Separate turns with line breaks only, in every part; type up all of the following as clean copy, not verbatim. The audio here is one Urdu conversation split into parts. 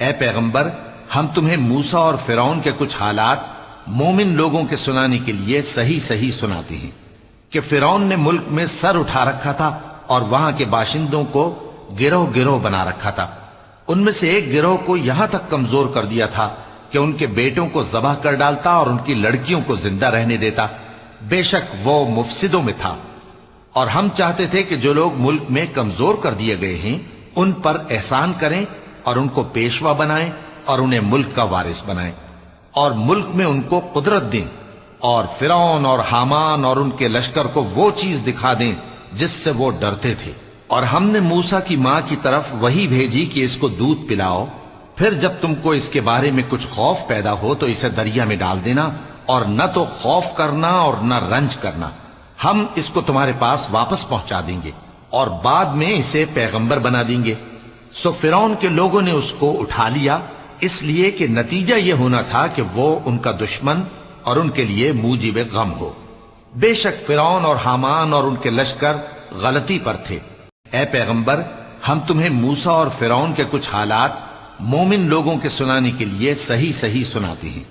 اے پیغمبر، ہم تمہیں موسیٰ اور فرعون کے کچھ حالات مومن لوگوں کے سنانے کے لیے صحیح صحیح سناتے ہیں کہ فرعون نے ملک میں سر اٹھا رکھا تھا اور وہاں کے باشندوں کو گروہ گروہ بنا رکھا تھا۔ ان میں سے ایک گروہ کو یہاں تک کمزور کر دیا تھا کہ ان کے بیٹوں کو ذبح کر ڈالتا اور ان کی لڑکیوں کو زندہ رہنے دیتا۔ بے شک وہ مفسدوں میں تھا۔ اور ہم چاہتے تھے کہ جو لوگ ملک میں کمزور کر دیے گئے ہیں ان پر احسان کریں اور ان کو پیشوا بنائیں اور انہیں ملک کا وارث بنائیں، اور ملک میں ان کو قدرت دیں، اور فرعون اور حامان اور ان کے لشکر کو وہ چیز دکھا دیں جس سے وہ ڈرتے تھے۔ اور ہم نے موسیٰ کی ماں کی طرف وحی بھیجی کہ اس کو دودھ پلاؤ، پھر جب تم کو اس کے بارے میں کچھ خوف پیدا ہو تو اسے دریا میں ڈال دینا، اور نہ تو خوف کرنا اور نہ رنج کرنا، ہم اس کو تمہارے پاس واپس پہنچا دیں گے اور بعد میں اسے پیغمبر بنا دیں گے۔ سو فرعون کے لوگوں نے اس کو اٹھا لیا، اس لیے کہ نتیجہ یہ ہونا تھا کہ وہ ان کا دشمن اور ان کے لیے موجب غم ہو۔ بے شک فرعون اور حامان اور ان کے لشکر غلطی پر تھے۔ اے پیغمبر، ہم تمہیں موسیٰ اور فرعون کے کچھ حالات مومن لوگوں کے سنانے کے لیے صحیح صحیح سناتے ہیں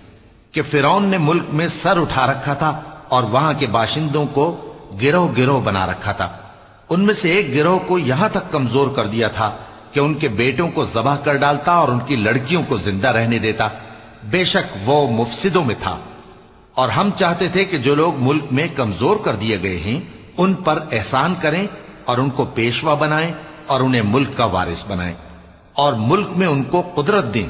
کہ فرعون نے ملک میں سر اٹھا رکھا تھا اور وہاں کے باشندوں کو گروہ گروہ بنا رکھا تھا۔ ان میں سے ایک گروہ کو یہاں تک کمزور کر دیا تھا کہ ان کے بیٹوں کو ذبح کر ڈالتا اور ان کی لڑکیوں کو زندہ رہنے دیتا۔ بے شک وہ مفسدوں میں تھا۔ اور ہم چاہتے تھے کہ جو لوگ ملک میں کمزور کر دیے گئے ہیں ان پر احسان کریں اور ان کو پیشوا بنائیں اور انہیں ملک کا وارث بنائیں، اور ملک میں ان کو قدرت دیں،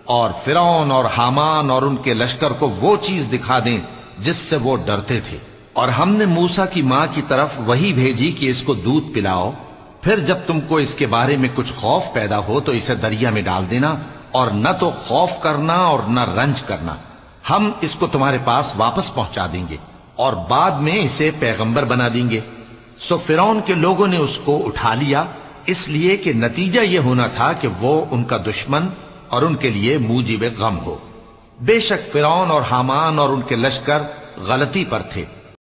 اور فرعون اور حامان اور ان کے لشکر کو وہ چیز دکھا دیں جس سے وہ ڈرتے تھے۔ اور ہم نے موسیٰ کی ماں کی طرف وحی بھیجی کہ اس کو دودھ پلاؤ، پھر جب تم کو اس کے بارے میں کچھ خوف پیدا ہو تو اسے دریا میں ڈال دینا، اور نہ تو خوف کرنا اور نہ رنج کرنا، ہم اس کو تمہارے پاس واپس پہنچا دیں گے اور بعد میں اسے پیغمبر بنا دیں گے۔ سو فرعون کے لوگوں نے اس کو اٹھا لیا، اس لیے کہ نتیجہ یہ ہونا تھا کہ وہ ان کا دشمن اور ان کے لیے موجب غم ہو۔ بے شک فرعون اور حامان اور ان کے لشکر غلطی پر تھے۔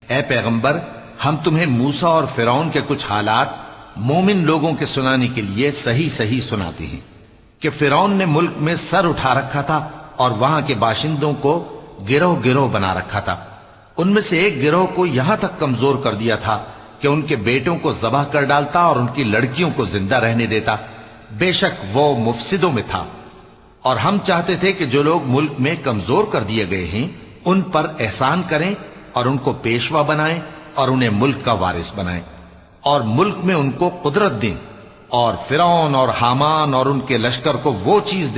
اے پیغمبر، ہم تمہیں موسیٰ اور فرعون کے کچھ حالات مومن لوگوں کے سنانے کے لیے صحیح صحیح سناتے ہیں کہ فرعون نے ملک میں سر اٹھا رکھا تھا اور وہاں کے باشندوں کو گروہ گروہ بنا رکھا تھا۔ ان میں سے ایک گروہ کو یہاں تک کمزور کر دیا تھا کہ ان کے بیٹوں کو ذبح کر ڈالتا اور ان کی لڑکیوں کو زندہ رہنے دیتا۔ بے شک وہ مفسدوں میں تھا۔ اور ہم چاہتے تھے کہ جو لوگ ملک میں کمزور کر دیے گئے ہیں ان پر احسان کریں اور ان کو پیشوا بنائیں اور انہیں ملک کا وارث بنائیں، اور ملک میں ان کو قدرت دیں، اور فرعون اور حامان اور ان کے لشکر کو وہ چیز